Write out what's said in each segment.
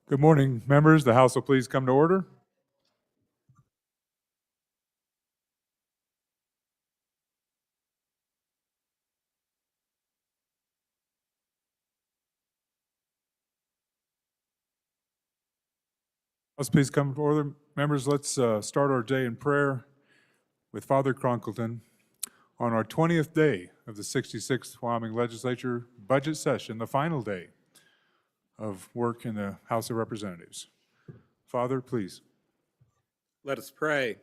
Good morning, members. The House will please come to order. House, please come to order. Members, let's start our day in prayer with Father Cronkleton on our 20th day of the 66th Wyoming Legislature budget session, the final day of work in the House of Representatives. Father, please. Let us pray.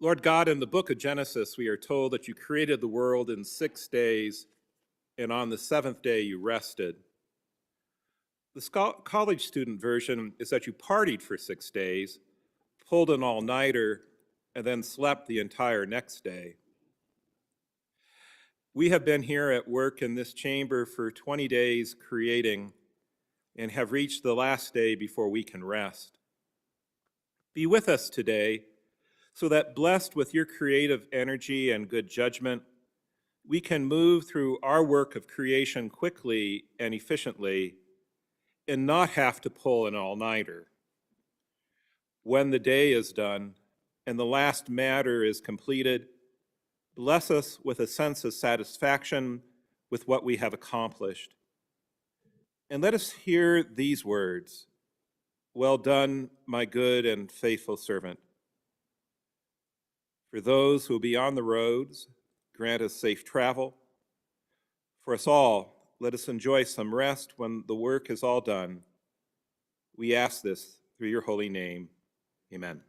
Lord God, in the book of Genesis, we are told that you created the world in 6 days, and on the seventh day you rested. The college student version is that you partied for 6 days, pulled an all-nighter, and then slept the entire next day. We have been here at work in this chamber for 20 days creating and have reached the last day before we can rest. Be with us today so that, blessed with your creative energy and good judgment, we can move through our work of creation quickly and efficiently and not have to pull an all-nighter. When the day is done and the last matter is completed, bless us with a sense of satisfaction with what we have accomplished. And let us hear these words, "Well done, my good and faithful servant." For those who will be on the roads, grant us safe travel. For us all, let us enjoy some rest when the work is all done. We ask this through your holy name. Amen.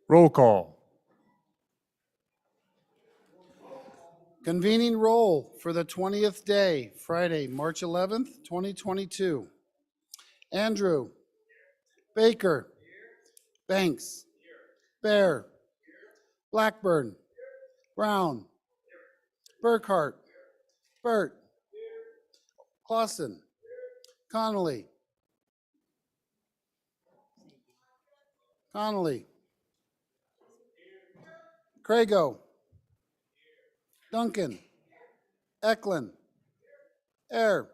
Roll call. Convening roll for the 20th day, Friday, March 11th, 2022. Andrew. Baker. Banks. Bear. Blackburn. Brown. Burkhart. Burt. Clausen. Connolly. Crago. Duncan. Eklund. Air.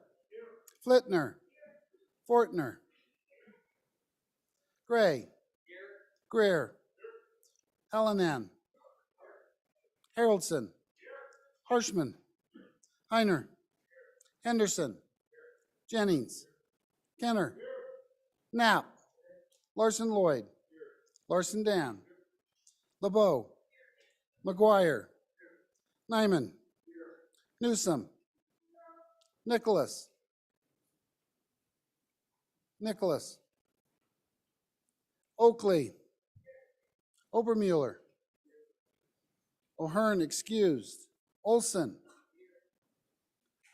Flitner. Fortner. Gray. Greer. Hallinan. Haroldson. Harshman. Heiner. Henderson. Jennings. Kenner. Knapp. Larson Lloyd. Larson Dan. LeBeau. McGuire. Nyman. Newsom. Nicholas. Oakley. Obermueller. O'Hearn excused. Olson.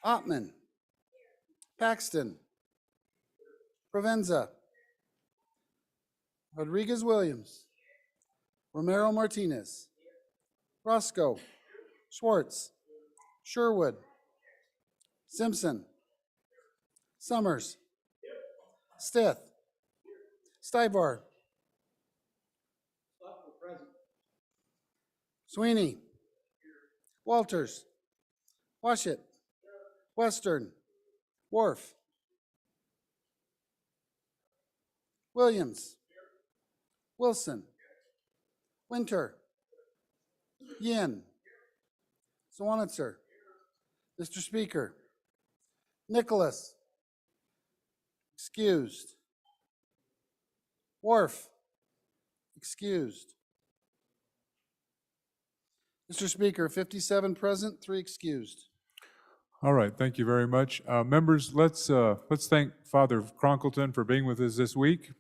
Ottman. Paxton. Provenza. Rodriguez Williams. Romero Martinez. Roscoe. Schwartz. Sherwood. Simpson. Summers. Stith. Stivar. Sweeney. Walters. Washit. Western. Wharf. Williams. Wilson. Winter. Yin. Swanitzer. Mr. Speaker. Nicholas. Excused. Wharf. Excused. Mr. Speaker, 57 present, 3 excused. All right, thank you very much. Members, let's thank Father Cronkleton for being with us this week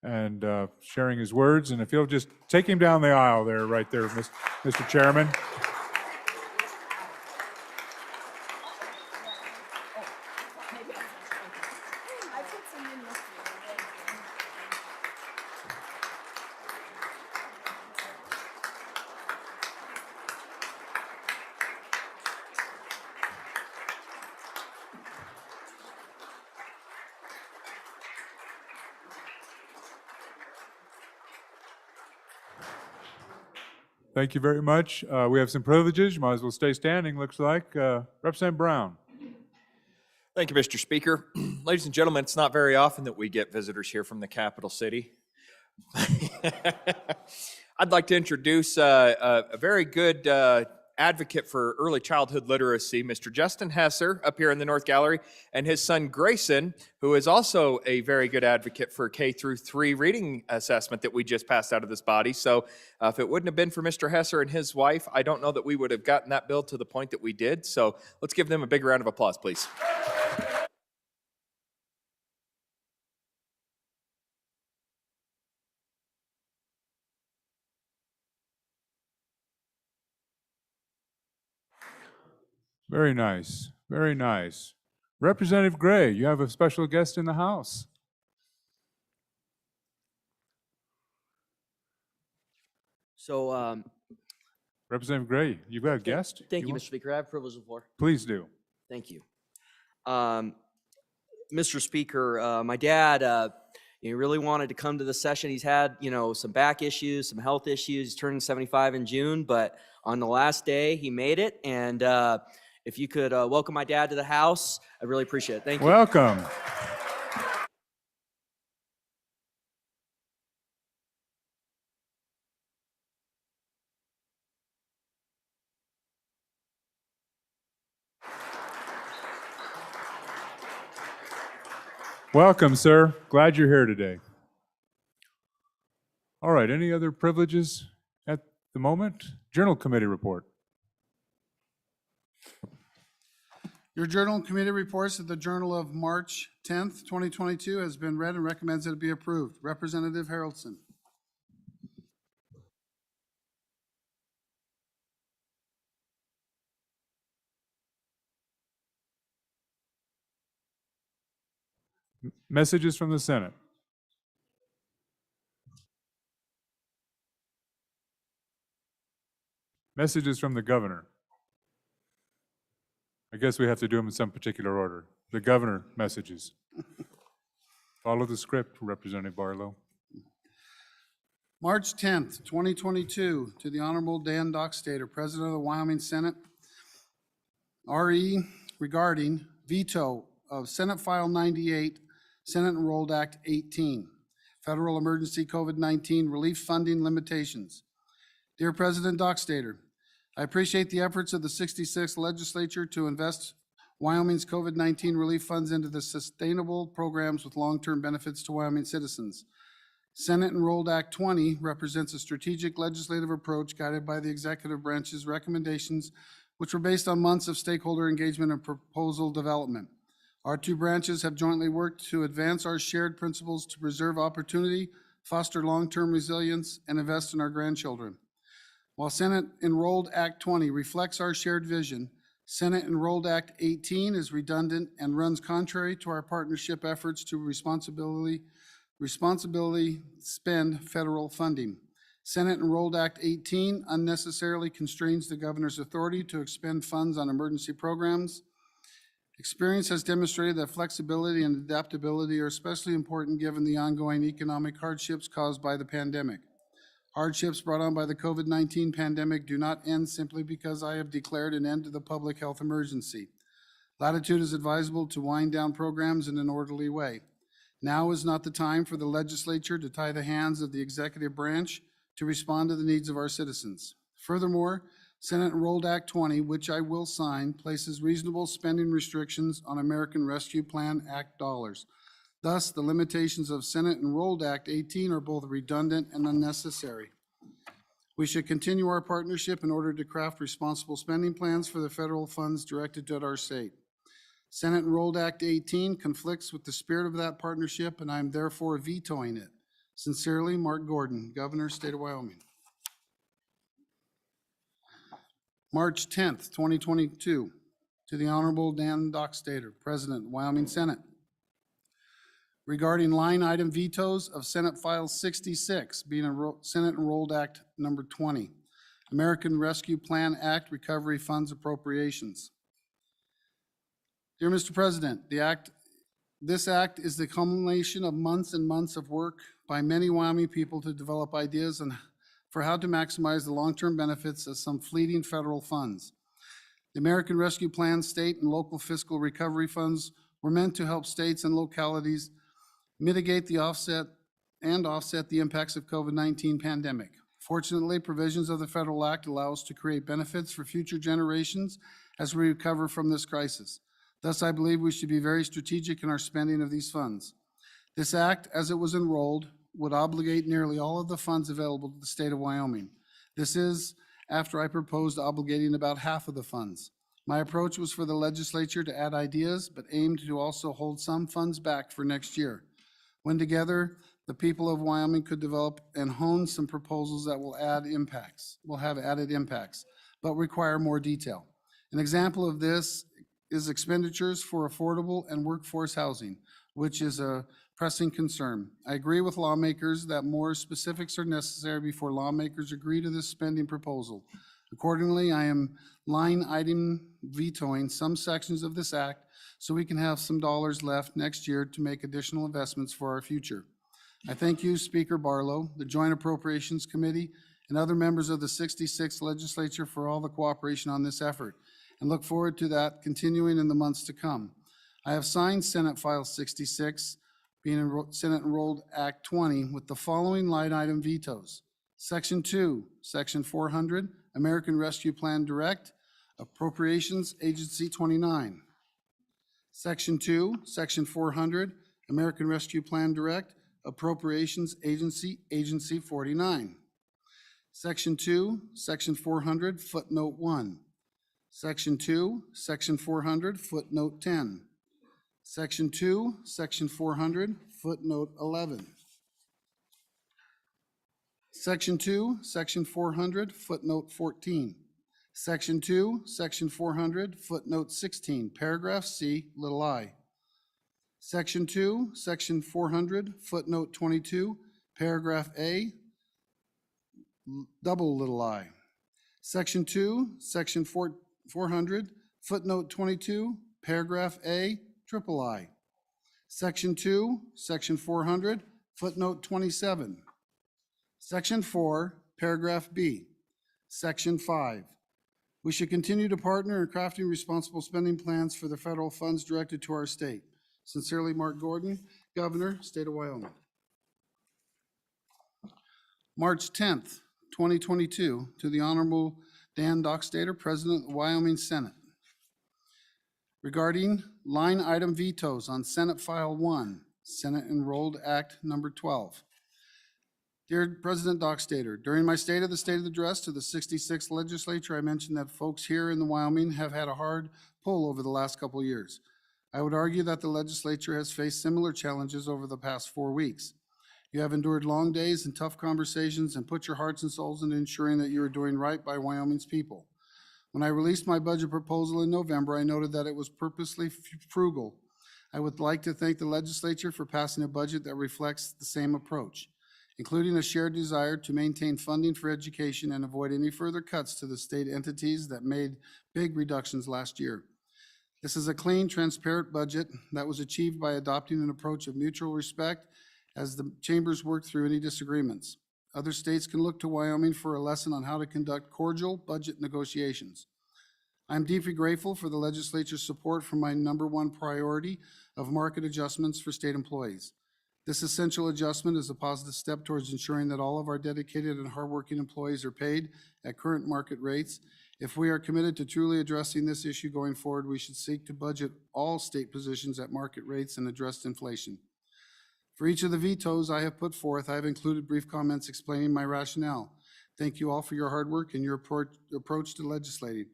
and sharing his words. And if you'll just take him down the aisle there, right there, Mr. Chairman. Thank you very much. We have some privileges. You might as well stay standing, looks like. Representative Brown. Thank you, Mr. Speaker. Ladies and gentlemen, it's not very often that we get visitors here from the capital city. I'd like to introduce a very good advocate for early childhood literacy, Mr. Justin Hesser, up here in the North Gallery, and his son Grayson, who is also a very good advocate for K through 3 reading assessment that we just passed out of this body. So if it wouldn't have been for Mr. Hesser and his wife, I don't know that we would have gotten that bill to the point that we did. So let's give them a big round of applause, please. Very nice. Very nice. Representative Gray, you have a special guest in the House. So, Representative Gray, you've got a guest? thank you, want- Mr. Speaker. I have privilege of the floor. Please do. Thank you. Mr. Speaker, my dad, he really wanted to come to the session. He's had, some back issues, some health issues. He's turning 75 in June, but on the last day, he made it. And if you could welcome my dad to the House, I'd really appreciate it. Thank you. Welcome. Welcome, sir. Glad you're here today. All right, any other privileges at the moment? Journal Committee report. Your Journal and Committee reports that the Journal of March 10th, 2022 has been read and recommends that it be approved. Representative Haroldson. Messages from the Senate. Messages from the governor. I guess we have to do them in some particular order. The governor messages. Follow the script, Representative Barlow. March 10th, 2022, to the Honorable Dan Dockstader, President of the Wyoming Senate, RE regarding veto of Senate File 98, Senate Enrolled Act 18, Federal Emergency COVID-19 Relief Funding Limitations. Dear President Dockstader, I appreciate the efforts of the 66th Legislature to invest Wyoming's COVID-19 relief funds into the sustainable programs with long-term benefits to Wyoming citizens. Senate Enrolled Act 20 represents a strategic legislative approach guided by the executive branch's recommendations, which were based on months of stakeholder engagement and proposal development. Our two branches have jointly worked to advance our shared principles to preserve opportunity, foster long-term resilience, and invest in our grandchildren. While Senate Enrolled Act 20 reflects our shared vision, Senate Enrolled Act 18 is redundant and runs contrary to our partnership efforts to responsibly spend federal funding. Senate Enrolled Act 18 unnecessarily constrains the governor's authority to expend funds on emergency programs. Experience has demonstrated that flexibility and adaptability are especially important given the ongoing economic hardships caused by the pandemic. Hardships brought on by the COVID-19 pandemic do not end simply because I have declared an end to the public health emergency. Latitude is advisable to wind down programs in an orderly way. Now is not the time for the legislature to tie the hands of the executive branch to respond to the needs of our citizens. Furthermore, Senate Enrolled Act 20, which I will sign, places reasonable spending restrictions on American Rescue Plan Act dollars. Thus, the limitations of Senate Enrolled Act 18 are both redundant and unnecessary. We should continue our partnership in order to craft responsible spending plans for the federal funds directed toward our state. Senate Enrolled Act 18 conflicts with the spirit of that partnership, and I am therefore vetoing it. Sincerely, Mark Gordon, Governor, State of Wyoming. March 10th, 2022, to the Honorable Dan Dockstader, President, Wyoming Senate, regarding line item vetoes of Senate File 66, being Senate Enrolled Act number 20, American Rescue Plan Act Recovery Funds Appropriations. Dear Mr. President, this act is the culmination of months and months of work by many Wyoming people to develop ideas on for how to maximize the long-term benefits of some fleeting federal funds. The American Rescue Plan state and local fiscal recovery funds were meant to help states and localities mitigate the offset the impacts of COVID-19 pandemic. Fortunately, provisions of the Federal Act allow us to create benefits for future generations as we recover from this crisis. Thus, I believe we should be very strategic in our spending of these funds. This act, as it was enrolled, would obligate nearly all of the funds available to the state of Wyoming. This is after I proposed obligating about half of the funds. My approach was for the legislature to add ideas, but aimed to also hold some funds back for next year. When together, the people of Wyoming could develop and hone some proposals that will have added impacts, but require more detail. An example of this is expenditures for affordable and workforce housing, which is a pressing concern. I agree with lawmakers that more specifics are necessary before lawmakers agree to this spending proposal. Accordingly, I am line item vetoing some sections of this act so we can have some dollars left next year to make additional investments for our future. I thank you, Speaker Barlow, the Joint Appropriations Committee, and other members of the 66th Legislature for all the cooperation on this effort, and look forward to that continuing in the months to come. I have signed Senate File 66, being Senate Enrolled Act 20, with the following line item vetoes. Section 2, Section 400, American Rescue Plan Direct, Appropriations Agency 29. Section 2, Section 400, American Rescue Plan Direct, Appropriations Agency 49. Section 2, Section 400, Footnote 1. Section 2, Section 400, Footnote 10. Section 2, Section 400, Footnote 11. Section 2, Section 400, Footnote 14. Section 2, Section 400, Footnote 16, Paragraph C, little I. Section 2, Section 400, Footnote 22, Paragraph A, double little I. Section 2, Section 400, Footnote 22, Paragraph A, triple I. Section 2, Section 400, Footnote 27. Section 4, Paragraph B. Section 5. We should continue to partner in crafting responsible spending plans for the federal funds directed to our state. Sincerely, Mark Gordon, Governor, State of Wyoming. March 10th, 2022, to the Honorable Dan Dockstader, President of the Wyoming Senate. Regarding line item vetoes on Senate File 1, Senate Enrolled Act Number 12. Dear President Dockstader, during my State of the State address to the 66th Legislature, I mentioned that folks here in the Wyoming have had a hard pull over the last couple of years. I would argue that the legislature has faced similar challenges over the past 4 weeks. You have endured long days and tough conversations and put your hearts and souls into ensuring that you are doing right by Wyoming's people. When I released my budget proposal in November, I noted that it was purposely frugal. I would like to thank the legislature for passing a budget that reflects the same approach, including a shared desire to maintain funding for education and avoid any further cuts to the state entities that made big reductions last year. This is a clean, transparent budget that was achieved by adopting an approach of mutual respect as the chambers work through any disagreements. Other states can look to Wyoming for a lesson on how to conduct cordial budget negotiations. I'm deeply grateful for the legislature's support for my #1 priority of market adjustments for state employees. This essential adjustment is a positive step towards ensuring that all of our dedicated and hardworking employees are paid at current market rates. If we are committed to truly addressing this issue going forward, we should seek to budget all state positions at market rates and address inflation. For each of the vetoes I have put forth, I have included brief comments explaining my rationale. Thank you all for your hard work and your approach to legislating.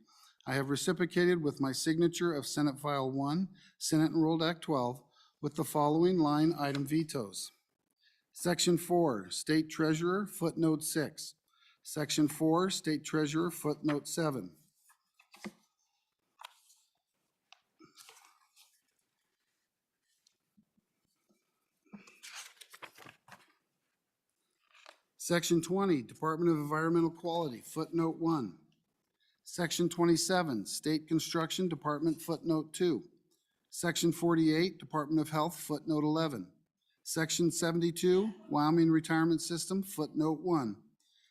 I have reciprocated with my signature of Senate File 1, Senate Enrolled Act 12, with the following line item vetoes. Section 4, State Treasurer, Footnote 6. Section 4, State Treasurer, Footnote 7. Section 20, Department of Environmental Quality, Footnote 1. Section 27, State Construction Department, Footnote 2. Section 48, Department of Health, Footnote 11. Section 72, Wyoming Retirement System, Footnote 1.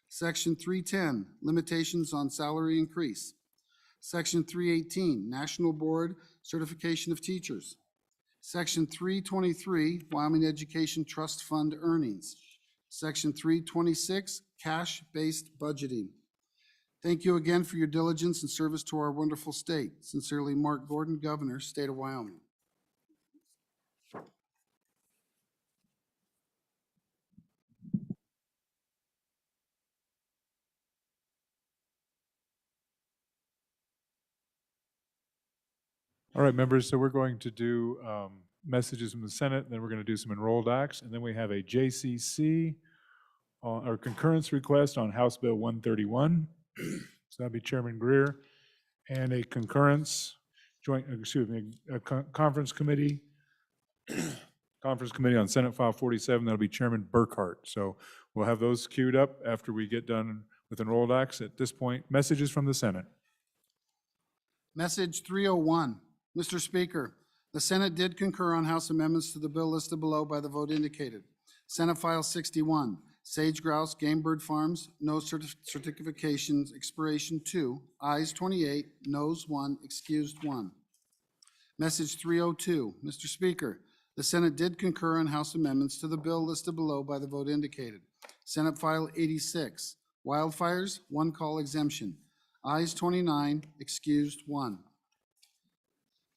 Section 310, limitations on salary increase. Section 318, National Board Certification of Teachers. Section 323, Wyoming Education Trust Fund earnings. Section 326, cash-based budgeting. Thank you again for your diligence and service to our wonderful state. Sincerely, Mark Gordon, Governor, State of Wyoming. All right, members, so we're going to do messages from the Senate, then we're going to do some enrolled acts, and then we have a JCC, or concurrence request on House Bill 131. So that'd be Chairman Greer, and a concurrence conference committee on Senate File 47, that'll be Chairman Burkhart. So we'll have those queued up after we get done with enrolled acts. At this point, messages from the Senate. Message 301. Mr. Speaker, the Senate did concur on House amendments to the bill listed below by the vote indicated. Senate File 61, Sage Grouse Game Bird Farms, no certifications, expiration 2, ayes 28, noes 1, excused 1. Message 302. Mr. Speaker, the Senate did concur on House amendments to the bill listed below by the vote indicated. Senate File 86, Wildfires, one call exemption, ayes 29, excused 1.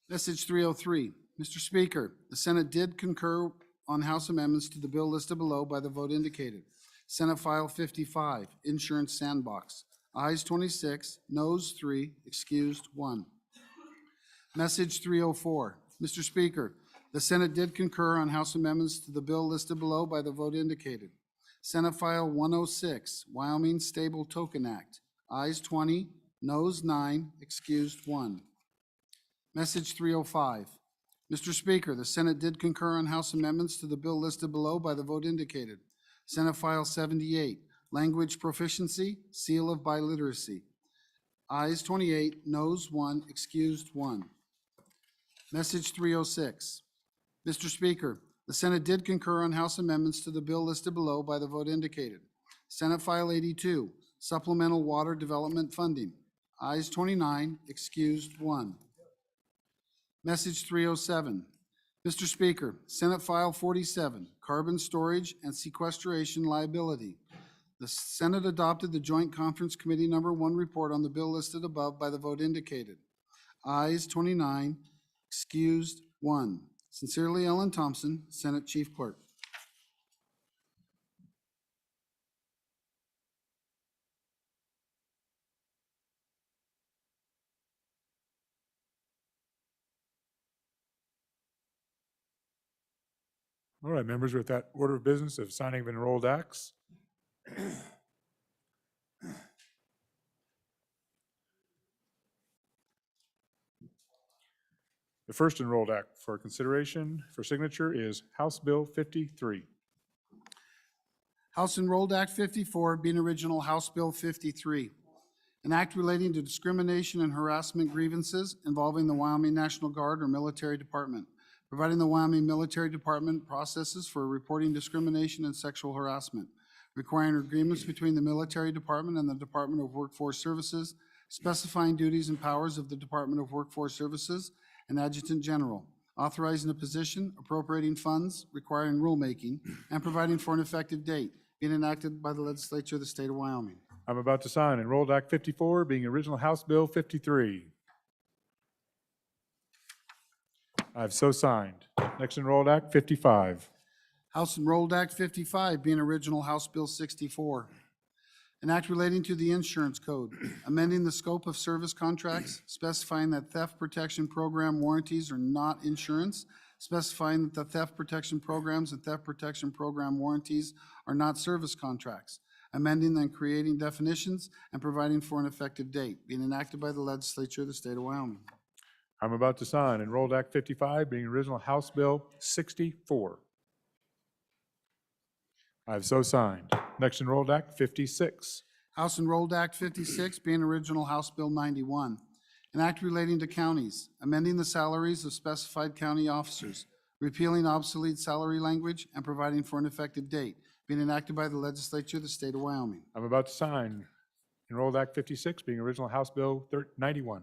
Message 303. Mr. Speaker, the Senate did concur on House amendments to the bill listed below by the vote indicated. Senate File 55, Insurance Sandbox, ayes 26, noes 3, excused 1. Message 304. Mr. Speaker, the Senate did concur on House amendments to the bill listed below by the vote indicated. Senate File 106, Wyoming Stable Token Act, ayes 20, noes 9, excused 1. Message 305. Mr. Speaker, the Senate did concur on House amendments to the bill listed below by the vote indicated. Senate File 78, Language Proficiency, Seal of Biliteracy, ayes 28, noes 1, excused 1. Message 306. Mr. Speaker, the Senate did concur on House amendments to the bill listed below by the vote indicated. Senate File 82, Supplemental Water Development Funding, ayes 29, excused 1. Message 307. Mr. Speaker, Senate File 47, Carbon Storage and Sequestration Liability. The Senate adopted the Joint Conference Committee Number 1 report on the bill listed above by the vote indicated. Ayes 29, excused 1. Sincerely, Ellen Thompson, Senate Chief Clerk. All right, members, with that order of business of signing of enrolled acts. The first enrolled act for consideration for signature is House Bill 53. House Enrolled Act 54, being original House Bill 53. An act relating to discrimination and harassment grievances involving the Wyoming National Guard or Military Department, providing the Wyoming Military Department processes for reporting discrimination and sexual harassment, requiring agreements between the Military Department and the Department of Workforce Services, specifying duties and powers of the Department of Workforce Services and Adjutant General, authorizing a position, appropriating funds, requiring rulemaking, and providing for an effective date, being enacted by the legislature of the state of Wyoming. I'm about to sign enrolled Act 54, being original House Bill 53. I've so signed. Next enrolled Act 55. House Enrolled Act 55, being original House Bill 64. An act relating to the insurance code, amending the scope of service contracts, specifying that theft protection program warranties are not insurance, specifying that the theft protection programs and theft protection program warranties are not service contracts, amending and creating definitions, and providing for an effective date, being enacted by the legislature of the state of Wyoming. I'm about to sign enrolled Act 55, being original House Bill 64. I've so signed. Next enrolled Act 56. House Enrolled Act 56, being original House Bill 91. An act relating to counties, amending the salaries of specified county officers, repealing obsolete salary language, and providing for an effective date, being enacted by the legislature of the state of Wyoming. I'm about to sign Enrolled Act 56, being original House Bill 91.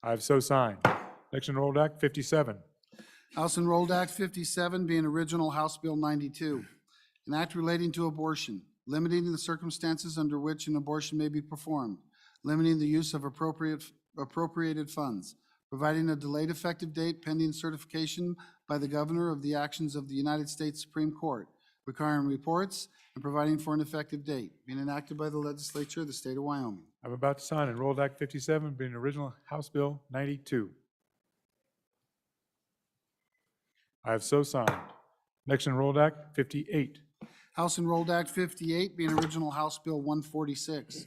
I have so signed. Next Enrolled Act 57. House Enrolled Act 57 being original House Bill 92, an act relating to abortion, limiting the circumstances under which an abortion may be performed, limiting the use of appropriated funds, providing a delayed effective date pending certification by the governor of the actions of the United States Supreme Court, requiring reports, and providing for an effective date, being enacted by the legislature of the state of Wyoming. I'm about to sign Enrolled Act 57, being original House Bill 92. I have so signed. Next Enrolled Act 58. House Enrolled Act 58 being original House Bill 146,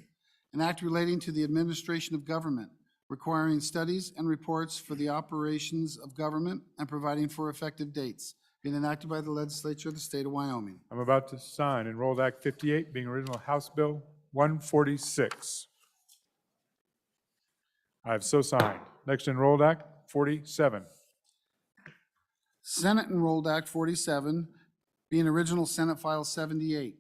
an act relating to the administration of government, requiring studies and reports for the operations of government and providing for effective dates, being enacted by the legislature of the state of Wyoming. I'm about to sign Enrolled Act 58, being original House Bill 146. I have so signed. Next Enrolled Act 47. Senate Enrolled Act 47 being original Senate File 78,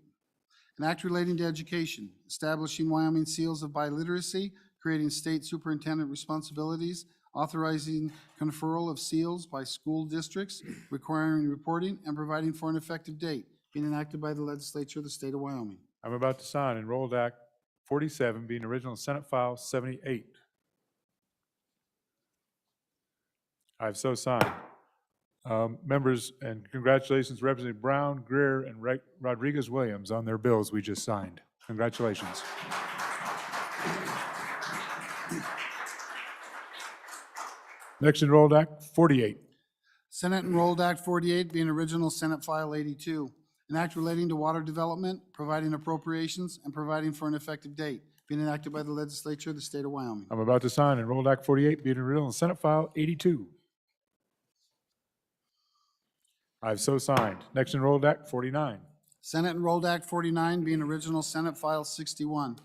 an act relating to education, establishing Wyoming seals of biliteracy, creating state superintendent responsibilities, authorizing conferral of seals by school districts, requiring reporting, and providing for an effective date, being enacted by the legislature of the state of Wyoming. I'm about to sign Enrolled Act 47, being original Senate File 78. I have so signed. Members, and congratulations Representative Brown, Greer, and Rodriguez-Williams on their bills we just signed. Congratulations. Next Enrolled Act 48. Senate Enrolled Act 48 being original Senate File 82, an act relating to water development, providing appropriations, and providing for an effective date, being enacted by the legislature of the state of Wyoming. I'm about to sign Enrolled Act 48, being original Senate File 82. I have so signed. Next Enrolled Act 49. Senate Enrolled Act 49 being original Senate File 61,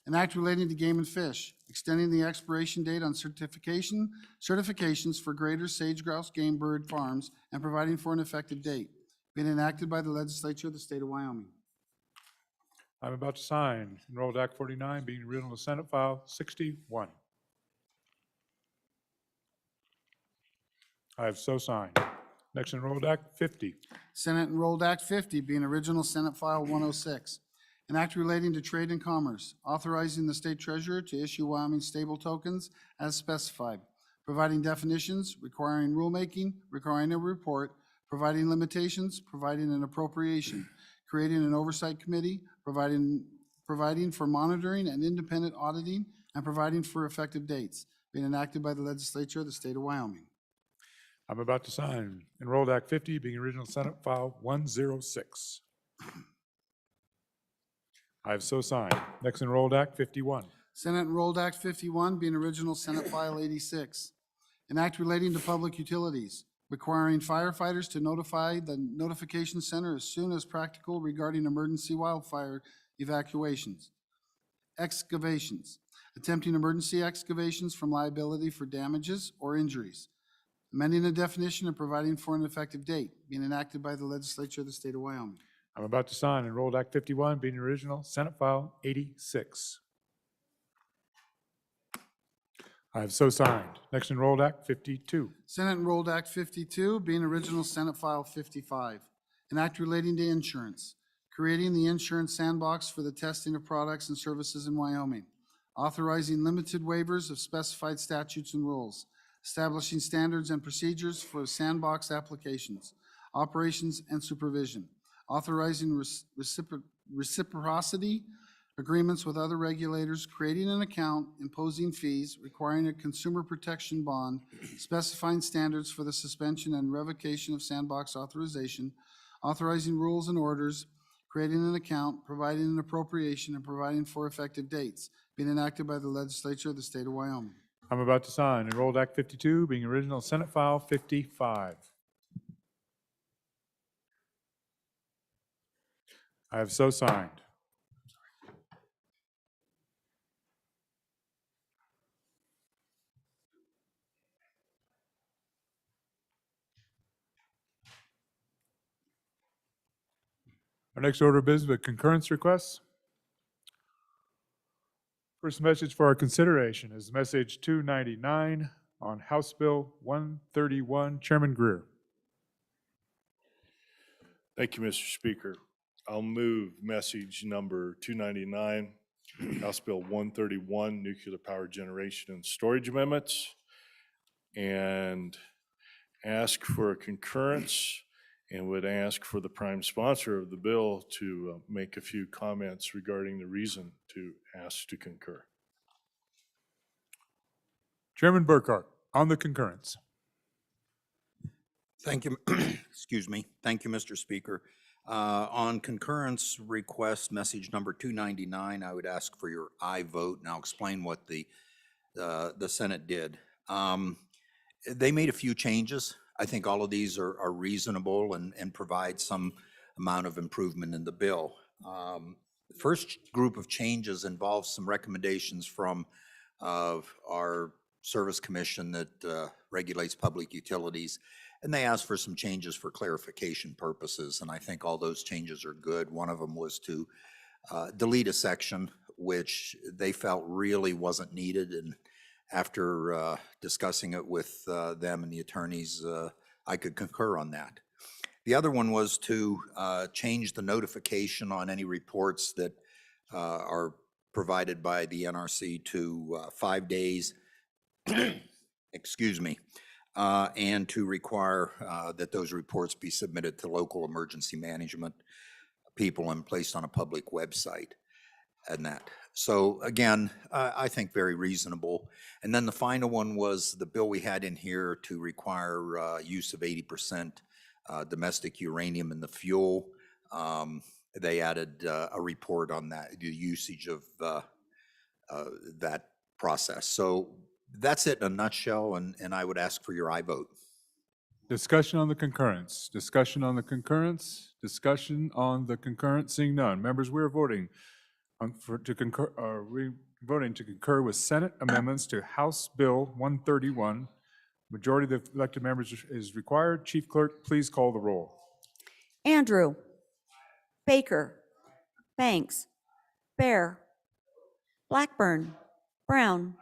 an act relating to game and fish, extending the expiration date on certifications for greater sage-grouse game bird farms and providing for an effective date, being enacted by the legislature of the state of Wyoming. I'm about to sign Enrolled Act 49, being original Senate File 61. I have so signed. Next Enrolled Act 50. Senate Enrolled Act 50 being original Senate File 106, an act relating to trade and commerce, authorizing the state treasurer to issue Wyoming stable tokens as specified, providing definitions, requiring rulemaking, requiring a report, providing limitations, providing an appropriation, creating an oversight committee, providing for monitoring and independent auditing, and providing for effective dates, being enacted by the legislature of the state of Wyoming. I'm about to sign Enrolled Act 50, being original Senate File 106. I have so signed. Next Enrolled Act 51. Senate Enrolled Act 51 being original Senate File 86, an act relating to public utilities, requiring firefighters to notify the notification center as soon as practical regarding emergency wildfire excavations, attempting emergency excavations from liability for damages or injuries, amending the definition and providing for an effective date, being enacted by the legislature of the state of Wyoming. I'm about to sign Enrolled Act 51, being original Senate File 86. I have so signed. Next Enrolled Act 52. Senate Enrolled Act 52 being original Senate File 55, an act relating to insurance, creating the insurance sandbox for the testing of products and services in Wyoming, authorizing limited waivers of specified statutes and rules, establishing standards and procedures for sandbox applications, operations and supervision, authorizing reciprocity agreements with other regulators, creating an account, imposing fees, requiring a consumer protection bond, specifying standards for the suspension and revocation of sandbox authorization, authorizing rules and orders, creating an account, providing an appropriation, and providing for effective dates, being enacted by the legislature of the state of Wyoming. I'm about to sign Enrolled Act 52, being original Senate File 55. I have so signed. Our next order of business with concurrence requests. First message for our consideration is message 299 on House Bill 131. Chairman Greer. Thank you, Mr. Speaker. I'll move message number 299, House Bill 131, Nuclear Power Generation and Storage Amendments, and ask for a concurrence and would ask for the prime sponsor of the bill to make a few comments regarding the reason to ask to concur. Chairman Burkhart, on the concurrence. Thank you. Excuse me. Thank you, Mr. Speaker. On concurrence request, message number 299, I would ask for your aye vote, and I'll explain what the Senate did. They made a few changes. I think all of these are reasonable and provide some amount of improvement in the bill. The first group of changes involves some recommendations from our Service Commission that regulates public utilities, and they asked for some changes for clarification purposes, and I think all those changes are good. One of them was to delete a section which they felt really wasn't needed, and after discussing it with them and the attorneys, I could concur on that. The other one was to change the notification on any reports that are provided by the NRC to 5 days, excuse me, and to require that those reports be submitted to local emergency management people and placed on a public website and that. So again, I think very reasonable. And then the final one was the bill we had in here to require use of 80% domestic uranium in the fuel. They added a report on that, the usage of that process. So that's it in a nutshell, and I would ask for your aye vote. Discussion on the concurrence. Discussion on the concurrence. Discussion on the concurrence. Seeing none. Members, we are voting voting to concur with Senate amendments to House Bill 131. Majority of the elected members is required. Chief Clerk, please call the roll. Andrew, Baker, Banks, Bear, Blackburn, Brown,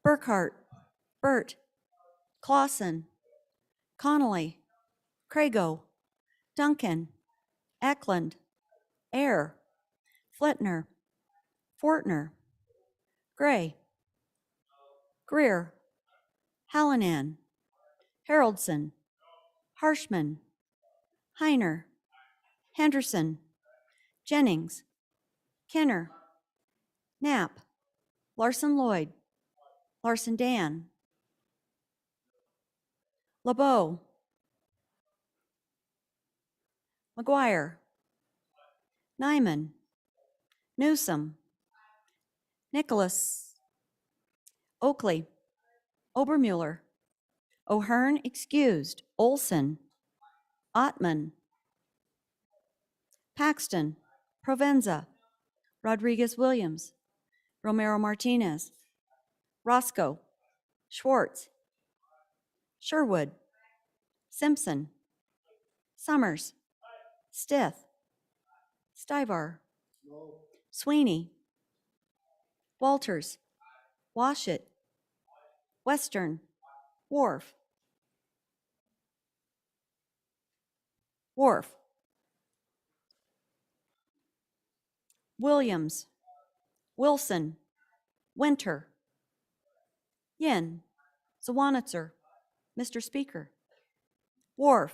Burkhart, Burt, Clausen, Connolly, Crago, Duncan, Eklund, Ayer, Flittner, Fortner, Gray, Greer, Hallinan, Haroldson, Harshman, Heiner, Henderson, Jennings, Kenner, Knapp, Larson Lloyd, Larson Dan, LeBeau, McGuire, Nyman, Newsom, Nicholas, Oakley, Obermuller, O'Hearn excused, Olson, Ottman, Paxton, Provenza, Rodriguez Williams, Romero Martinez, Roscoe, Schwartz, Sherwood, Simpson, Summers, Stith, Stivar, Sweeney, Walters, Washit, Western, Wharf, Williams, Wilson, Winter, Yin, Zawanitzer, Mr. Speaker, Wharf,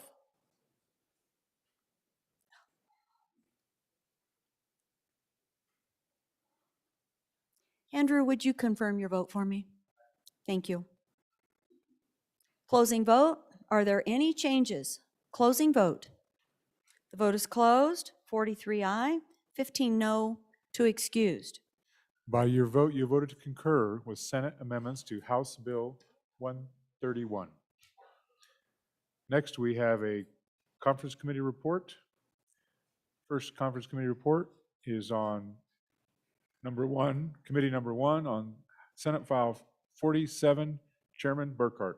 Andrew, would you confirm your vote for me? Thank you. Closing vote. Are there any changes? Closing vote. The vote is closed. 43 aye, 15 no, 2 excused. By your vote, you voted to concur with Senate amendments to House Bill 131. Next, we have a conference committee report. First conference committee report is on committee number one on Senate File 47, Chairman Burkhart.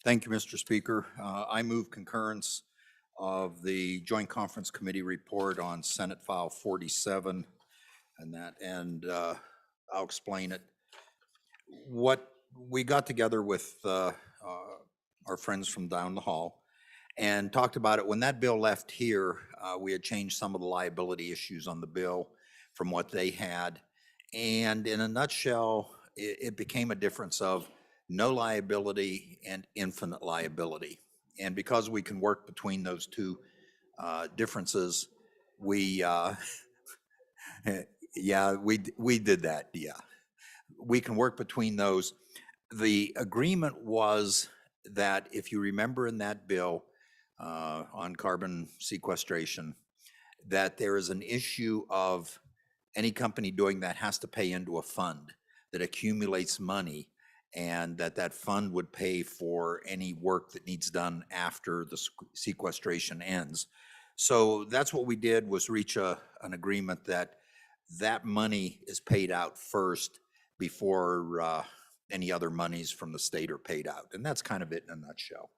Thank you, Mr. Speaker. I move concurrence of the Joint Conference Committee report on Senate File 47, and I'll explain it. What we got together with our friends from down the hall and talked about it. When that bill left here, we had changed some of the liability issues on the bill from what they had. And in a nutshell, it became a difference of no liability and infinite liability. And because we can work between those two differences, we, yeah, we did that, yeah. We can work between those. The agreement was that if you remember in that bill on carbon sequestration, that there is an issue of any company doing that has to pay into a fund that accumulates money, and that fund would pay for any work that needs done after the sequestration ends. So that's what we did, was reach an agreement that money is paid out first before any other monies from the state are paid out. And that's kind of it in a nutshell.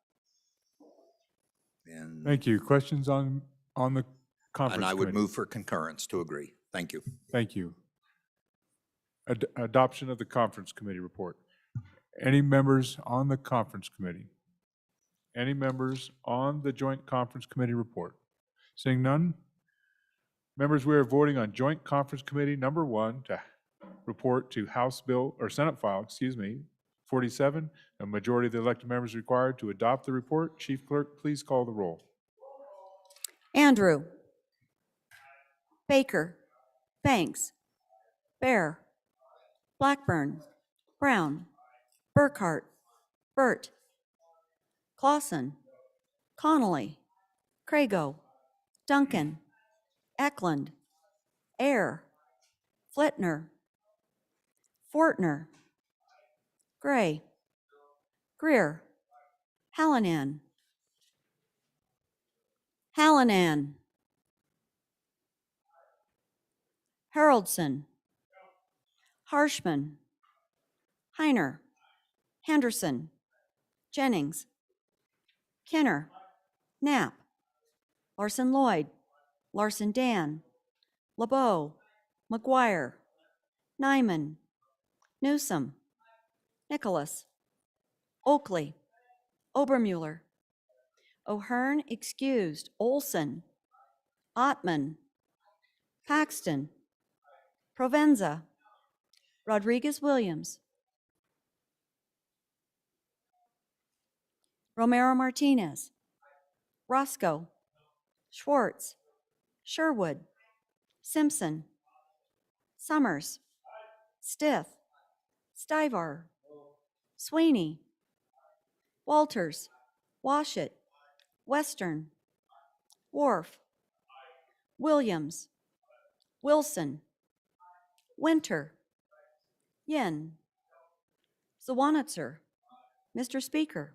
And, Thank you. Questions on the conference and I would committee? move for concurrence to agree. Thank you. Thank you. Adoption of the conference committee report. Any members on the conference committee? Any members on the joint conference committee report? Seeing none? Members, we are voting on joint conference committee number 1 to report to House Bill, or Senate file, 47. A majority of the elected members required to adopt the report. Chief Clerk, please call the roll. Andrew. Baker. Banks. Bear. Blackburn. Brown. Burkhart. Burt. Clausen. Connolly. Crago. Duncan. Eklund. Ayer. Flitner. Fortner. Gray. Greer. Hallinan. Hallinan. Haroldson. Harshman. Heiner. Henderson. Jennings. Kenner. Knapp. Larson Lloyd. Larson Dan. LeBeau. McGuire. Nyman. Newsom. Nicholas. Oakley. Obermuller. O'Hearn excused. Olson. Ottman. Paxton. Provenza. Rodriguez Williams. Romero Martinez. Roscoe. Schwartz. Sherwood. Simpson. Summers. Stith. Stivar. Sweeney. Walters. Washit. Western. Wharf. Williams. Wilson. Winter. Yin. Zawanitzer. Mr. Speaker.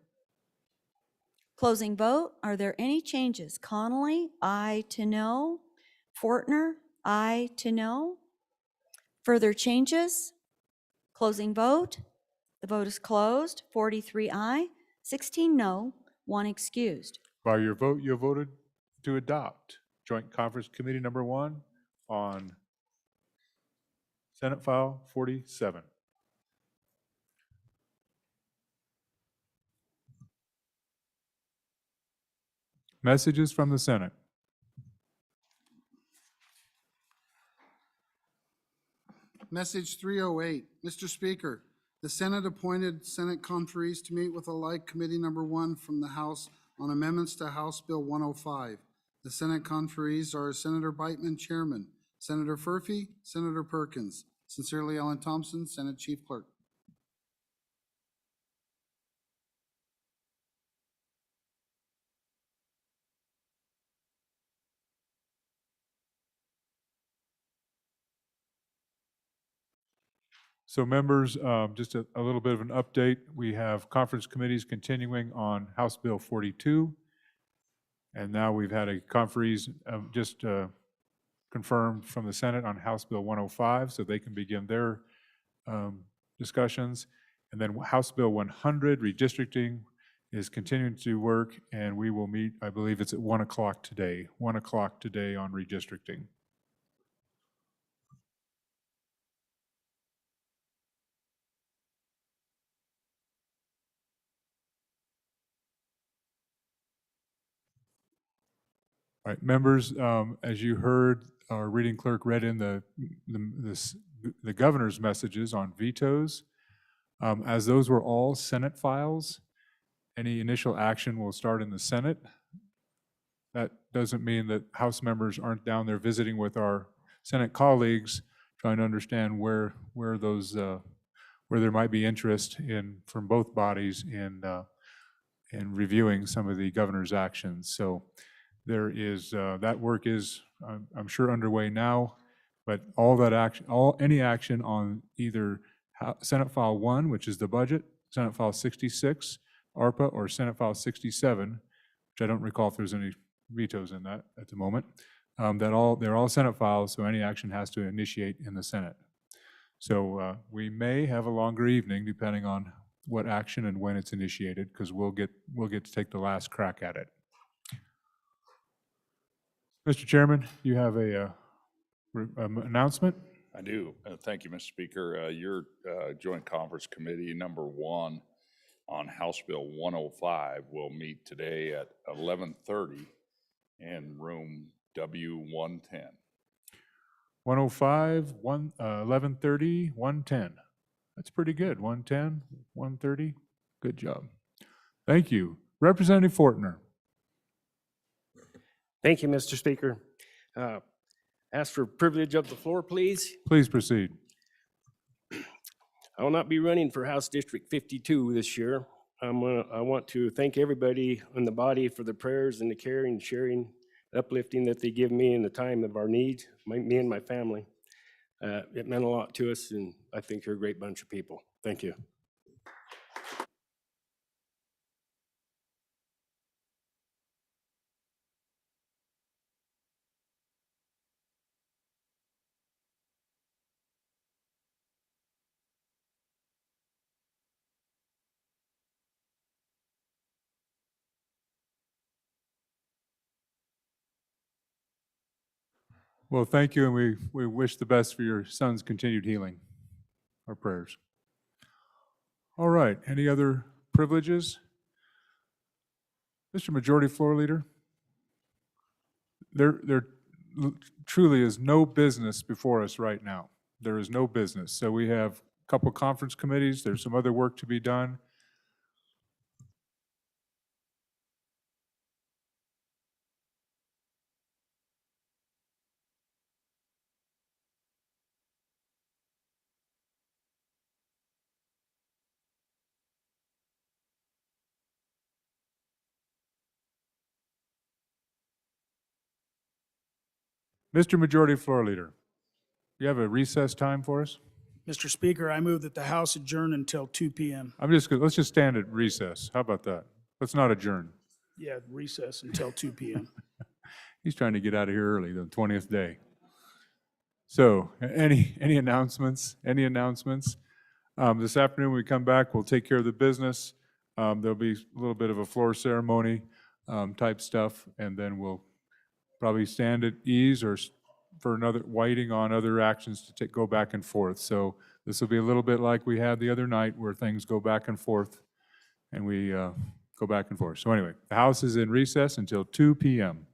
Closing vote. Are there any changes? Connolly, aye to no. Fortner, aye to no. Further changes? Closing vote. The vote is closed. 43 aye, 16 no, 1 excused. By your vote, you have voted to adopt joint conference committee number 1 on Senate File 47. Messages from the Senate. Message 308. Mr. Speaker, the Senate appointed Senate conferees to meet with alike Committee Number 1 from the House on amendments to House Bill 105. The Senate conferees are Senator Beitman, Chairman, Senator Furphy, Senator Perkins. Sincerely, Ellen Thompson, Senate Chief Clerk. So members, just a little bit of an update. We have conference committees continuing on House Bill 42. And now we've had a conferees just confirmed from the Senate on House Bill 105, so they can begin their discussions. And then House Bill 100, redistricting, is continuing to work, and we will meet, I believe it's at 1 o'clock today, 1 o'clock today on redistricting. All right, members, as you heard, our reading clerk read in the governor's messages on vetoes. As those were all Senate files, any initial action will start in the Senate. That doesn't mean that House members aren't down there visiting with our Senate colleagues, trying to understand where those where there might be interest in from both bodies in reviewing some of the governor's actions. So there is that work is I'm sure underway now, but all that action, any action on either Senate File 1, which is the budget, Senate File 66, ARPA, or Senate File 67, which I don't recall if there's any vetoes in that at the moment. They're all Senate files, so any action has to initiate in the Senate. So we may have a longer evening depending on what action and when it's initiated, because we'll get to take the last crack at it. Mr. Chairman, you have a announcement? I do. Thank you, Mr. Speaker. Your Joint Conference Committee number 1 on House Bill 105 will meet today at 11:30 in room W110. 105, 11:30, 110. That's pretty good. 110, 1:30. Good job. Thank you. Representative Fortner. Thank you, Mr. Speaker. Ask for privilege of the floor, please. Please proceed. I will not be running for House District 52 this year. I want to thank everybody in the body for the prayers and the caring, sharing, uplifting that they give me in the time of our need, me and my family. It meant a lot to us, and I think you're a great bunch of people. Thank you. Well, thank you, and we wish the best for your son's continued healing. Our prayers. All right, any other privileges? Mr. Majority Floor Leader, there truly is no business before us right now. There is no business. So we have a couple conference committees. There's some other work to be done. Mr. Majority Floor Leader, you have a recess time for us? Mr. Speaker, I move that the House adjourn until 2 p.m. Let's just stand at recess. How about that? Let's not adjourn. Yeah, recess until 2 p.m. He's trying to get out of here early, the 20th day. So, any announcements? Any announcements? This afternoon when we come back, we'll take care of the business. There'll be a little bit of a floor ceremony type stuff, and then we'll probably stand at ease or for another waiting on other actions to go back and forth. So this will be a little bit like we had the other night where things go back and forth and we go back and forth. So anyway, the House is in recess until 2 p.m.